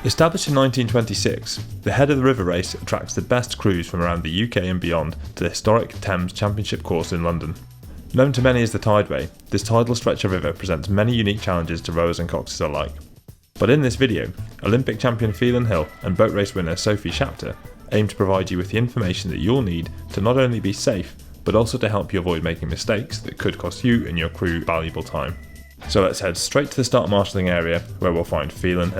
Established in 1926, the Head of the River race attracts the best crews from around the UK and beyond to the historic Thames Championship Course in London. Known to many as the Tideway, this tidal stretch of river presents many unique challenges to rowers and coxers alike. But in this video, Olympic champion Phelan and boat race winner Sophie Shapter aim to provide you with the information that you'll need to not only be safe, but also to help you avoid making mistakes that could cost you and your crew valuable time. So let's head straight to the start marshalling area where we'll find Phelan.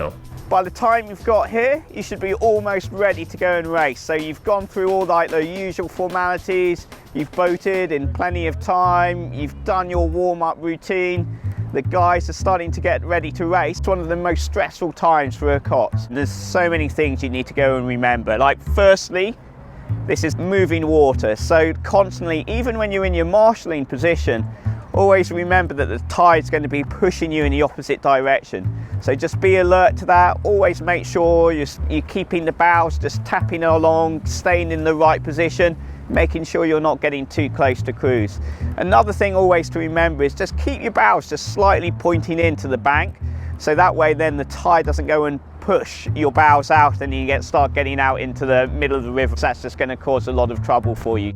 By the time you've got here, you should be almost ready to go and race. So you've gone through all the usual formalities, you've boated in plenty of time, you've done your warm-up routine, the guys are starting to get ready to race. It's one of the most stressful times for a cox. There's so many things you need to go and remember. Like firstly, this is moving water, so constantly, even when you're in your marshalling position, always remember that the tide's going to be pushing you in the opposite direction. So just be alert to that. Always make sure you're keeping the bows, just tapping along, staying in the right position, making sure you're not getting too close to crews. Another thing always to remember is just keep your bows just slightly pointing into the bank. So that way then the tide doesn't go and push your bows out and you start getting out into the middle of the river. That's just going to cause a lot of trouble for you.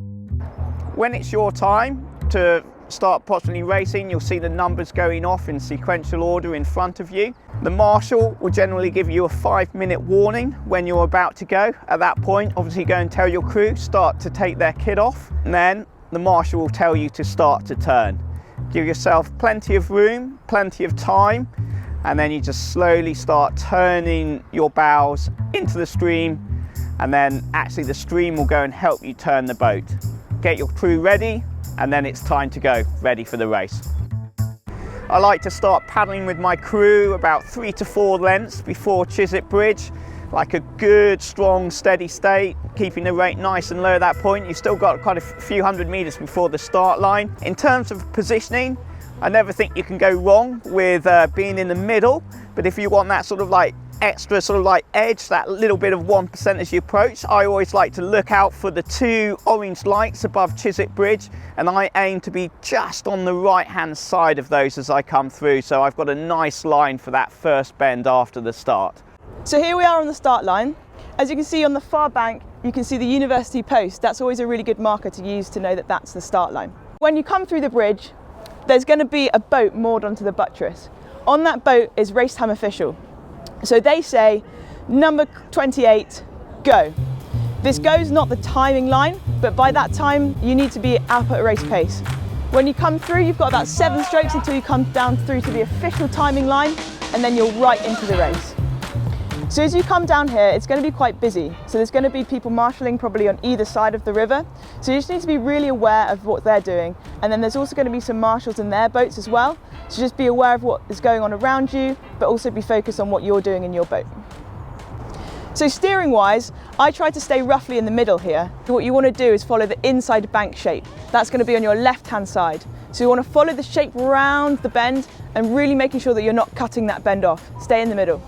When it's your time to start possibly racing, you'll see the numbers going off in sequential order in front of you. The marshal will generally give you a 5-minute warning when you're about to go. At that point, obviously go and tell your crew, start to take their kit off, and then the marshal will tell you to start to turn. Give yourself plenty of room, plenty of time, and then you just slowly start turning your bows into the stream, and then actually the stream will go and help you turn the boat. Get your crew ready, and then it's time to go, ready for the race. I like to start paddling with my crew about 3 to 4 lengths before CHISWICK Bridge, like a good, strong, steady state, keeping the rate nice and low at that point. You've still got quite a few hundred metres before the start line. In terms of positioning, I never think you can go wrong with being in the middle, but if you want that extra edge, that little bit of 1% as you approach, I always like to look out for the 2 orange lights above CHISWICK Bridge, and I aim to be just on the right hand side of those as I come through, so I've got a nice line for that first bend after the start. So here we are on the start line. As you can see on the far bank, you can see the university post. That's always a really good marker to use to know that that's the start line. When you come through the bridge, there's going to be a boat moored onto the buttress. On that boat is race time official. So they say, number 28, go. This goes not the timing line, but by that time you need to be up at race pace. When you come through, you've got about 7 strokes until you come down through to the official timing line, and then you're right into the race. So as you come down here, it's going to be quite busy. So there's going to be people marshalling probably on either side of the river. So you just need to be really aware of what they're doing. And then there's also going to be some marshals in their boats as well. So just be aware of what is going on around you, but also be focused on what you're doing in your boat. So steering wise, I try to stay roughly in the middle here. What you want to do is follow the inside bank shape. That's going to be on your left-hand side. So you want to follow the shape round the bend and really making sure that you're not cutting that bend off. Stay in the middle.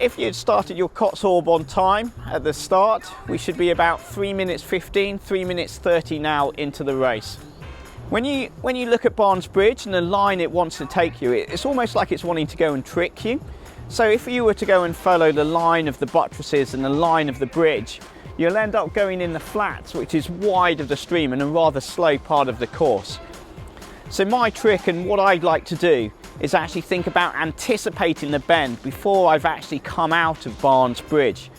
If you'd started your Coxorb on time at the start, we should be about 3 minutes 15, 3 minutes 30 now into the race. When you look at Barnes Bridge and the line it wants to take you, it's almost like it's wanting to go and trick you. So if you were to go and follow the line of the buttresses and the line of the bridge, you'll end up going in the flats, which is wide of the stream and a rather slow part of the course. So my trick and what I'd like to do is actually think about anticipating the bend before I've actually come out of Barnes Bridge.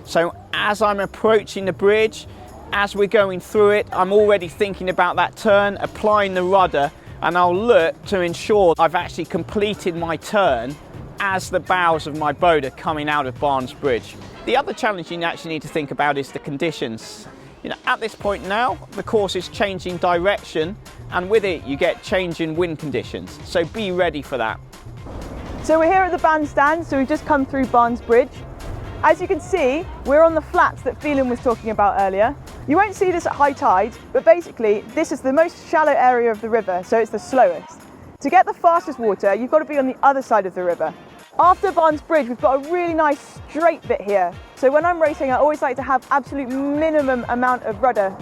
So as I'm approaching the bridge, as we're going through it, I'm already thinking about that turn, applying the rudder, and I'll look to ensure I've actually completed my turn as the bows of my boat are coming out of Barnes Bridge. The other challenge you actually need to think about is the conditions. At this point now, the course is changing direction, and with it you get change in wind conditions, so be ready for that. So we're here at the bandstand, so we've just come through Barnes Bridge. As you can see, we're on the flats that Phelan was talking about earlier. You won't see this at high tide, but basically this is the most shallow area of the river, so it's the slowest. To get the fastest water, you've got to be on the other side of the river. After Barnes Bridge, we've got a really nice straight bit here. So when I'm racing, I always like to have absolute minimum amount of rudder.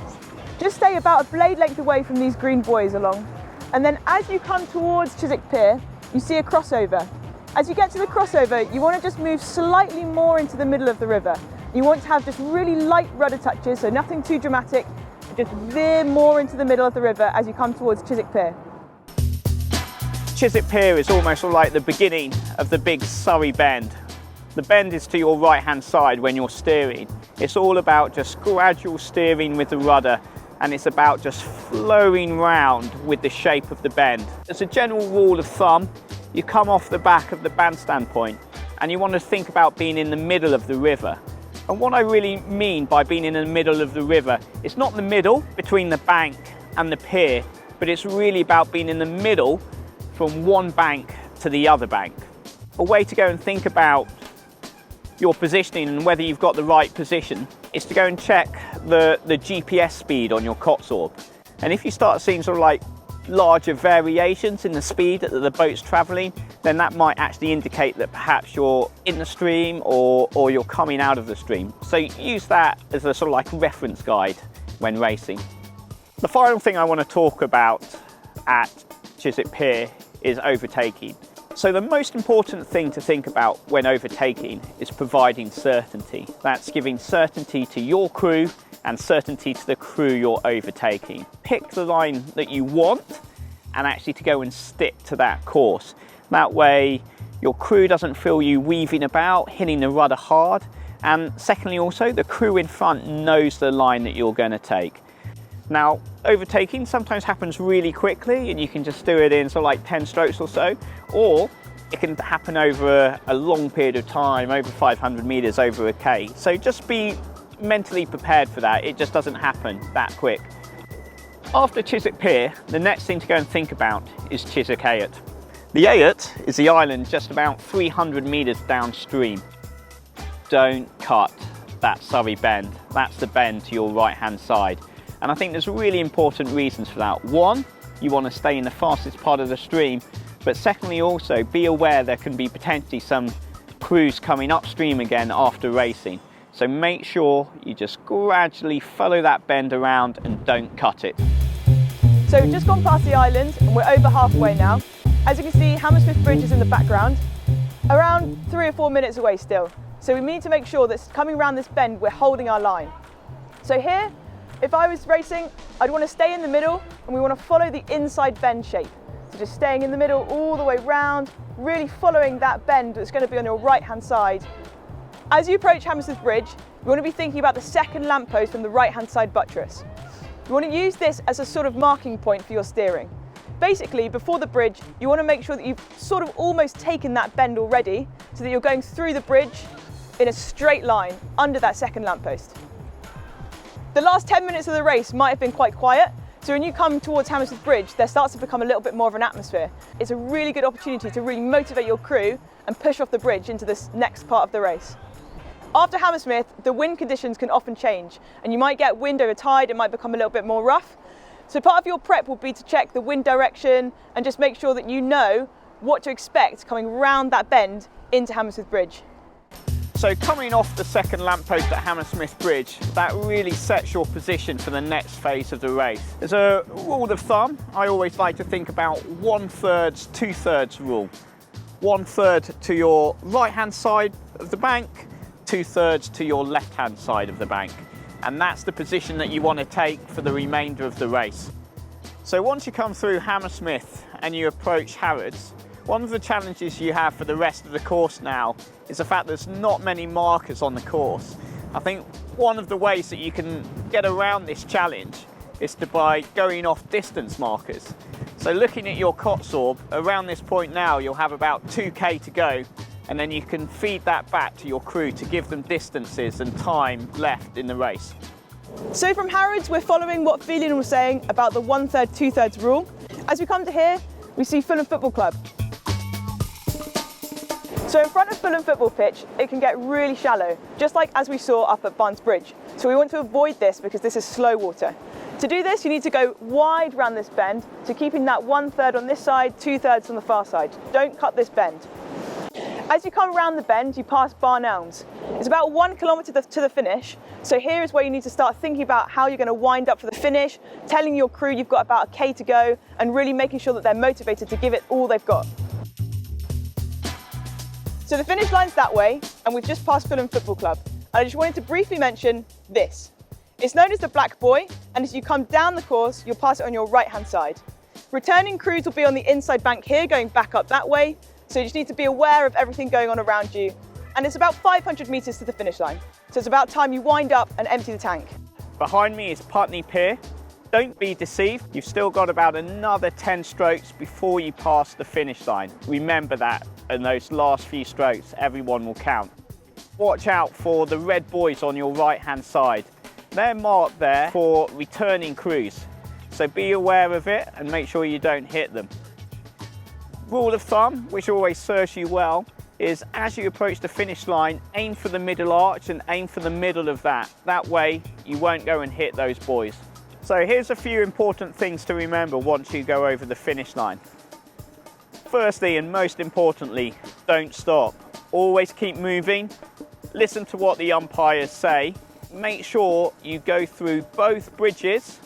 Just stay about a blade length away from these green buoys along. And then as you come towards CHISWICK Pier, you see a crossover. As you get to the crossover, you want to just move slightly more into the middle of the river. You want to have just really light rudder touches, so nothing too dramatic. Just veer more into the middle of the river as you come towards Chiswick Pier. Chiswick Pier is almost like the beginning of the big Surrey bend. The bend is to your right hand side when you're steering. It's all about just gradual steering with the rudder, and it's about just flowing round with the shape of the bend. As a general rule of thumb, you come off the back of the bandstand point and you want to think about being in the middle of the river. And what I really mean by being in the middle of the river, it's not the middle between the bank and the pier, but it's really about being in the middle from one bank to the other bank. A way to go and think about your positioning and whether you've got the right position is to go and check the GPS speed on your coxorb. And if you start seeing sort of like larger variations in the speed that the boat's travelling, then that might actually indicate that perhaps you're in the stream or you're coming out of the stream. So use that as a sort of like reference guide when racing. The final thing I want to talk about at Chiswick Pier is overtaking. So the most important thing to think about when overtaking is providing certainty. That's giving certainty to your crew and certainty to the crew you're overtaking. Pick the line that you want and actually to go and stick to that course. That way your crew doesn't feel you weaving about, hitting the rudder hard. And secondly also, the crew in front knows the line that you're going to take. Now, overtaking sometimes happens really quickly and you can just do it in sort of like 10 strokes or so, or it can happen over a long period of time, over 500 metres, over a K. So just be mentally prepared for that. It just doesn't happen that quick. After Chiswick Pier, the next thing to go and think about is Chiswick Ayot. The Ayot is the island just about 300 metres downstream. Don't cut that Surrey bend. That's the bend to your right hand side. And I think there's really important reasons for that. One, you want to stay in the fastest part of the stream, but secondly also be aware there can be potentially some crews coming upstream again after racing. So make sure you just gradually follow that bend around and don't cut it. So we've just gone past the island and we're over halfway now. As you can see, Hammersmith Bridge is in the background, around 3 or 4 minutes away still. So we need to make sure that coming around this bend, we're holding our line. So here, if I was racing, I'd want to stay in the middle and we want to follow the inside bend shape. So just staying in the middle all the way round, really following that bend that's going to be on your right hand side. As you approach Hammersmith Bridge, you want to be thinking about the second lamppost from the right hand side buttress. You want to use this as a sort of marking point for your steering. Basically, before the bridge, you want to make sure that you've sort of almost taken that bend already so that you're going through the bridge in a straight line under that second lamppost. The last 10 minutes of the race might have been quite quiet, so when you come towards Hammersmith Bridge, there starts to become a little bit more of an atmosphere. It's a really good opportunity to really motivate your crew and push off the bridge into this next part of the race. After Hammersmith, the wind conditions can often change, and you might get wind over tide, it might become a little bit more rough. So part of your prep will be to check the wind direction and just make sure that you know what to expect coming round that bend into Hammersmith Bridge. So coming off the second lamppost at Hammersmith Bridge, that really sets your position for the next phase of the race. As a rule of thumb, I always like to think about 1/3, 2/3 rule. 1/3 to your right-hand side of the bank, 2/3 to your left-hand side of the bank. And that's the position that you want to take for the remainder of the race. So once you come through Hammersmith and you approach Harrods, one of the challenges you have for the rest of the course now is the fact there's not many markers on the course. I think one of the ways that you can get around this challenge is by going off distance markers. So looking at your coxorb, around this point now you'll have about 2K to go, and then you can feed that back to your crew to give them distances and time left in the race. So from Harrods, we're following what Phelan was saying about the 1/3, 2/3 rule. As we come to here, we see Phelan Football Club. So in front of Phelan football pitch, it can get really shallow, just like as we saw up at Barnes Bridge. So we want to avoid this because this is slow water. To do this, you need to go wide round this bend, so keeping that 1/3 on this side, 2/3 on the far side. Don't cut this bend. As you come around the bend, you pass Barn Elms. It's about 1 kilometre to the finish, so here is where you need to start thinking about how you're going to wind up for the finish, telling your crew you've got about a K to go, and really making sure that they're motivated to give it all they've got. So the finish line's that way, and we've just passed Phelan Football Club. And I just wanted to briefly mention this. It's known as the Black Buoy, and as you come down the course, you'll pass it on your right-hand side. Returning crews will be on the inside bank here, going back up that way, so you just need to be aware of everything going on around you. And it's about 500 metres to the finish line, so it's about time you wind up and empty the tank. Behind me is Putney PIER. Don't be deceived, you've still got about another 10 strokes before you pass the finish line. Remember that, in those last few strokes, everyone will count. Watch out for the red buoys on your right-hand side. They're marked there for returning crews, so be aware of it and make sure you don't hit them. Rule of thumb, which always serves you well, is as you approach the finish line, aim for the middle arch and aim for the middle of that. That way you won't go and hit those buoys. So here's a few important things to remember once you go over the finish line. Firstly, and most importantly, don't stop. Always keep moving. Listen to what the umpires say. Make sure you go through both bridges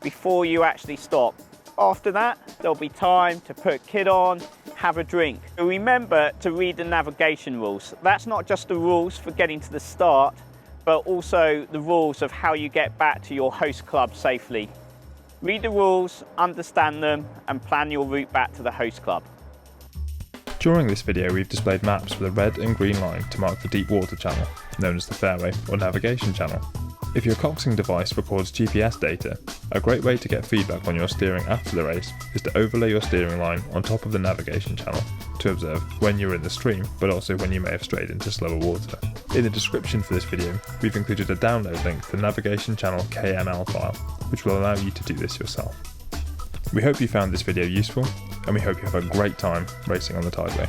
before you actually stop. After that, there'll be time to put kit on, have a drink. Remember to read the navigation rules. That's not just the rules for getting to the start, but also the rules of how you get back to your host club safely. Read the rules, understand them, and plan your route back to the host club. During this video we've displayed maps with a red and green line to mark the deep water channel, known as the fairway or navigation channel. If your coxing device records GPS data, a great way to get feedback on your steering after the race is to overlay your steering line on top of the navigation channel to observe when you're in the stream, but also when you may have strayed into slower water. In the description for this video, we've included a download link to the navigation channel KML file, which will allow you to do this yourself. We hope you found this video useful, and we hope you have a great time racing on the Tideway.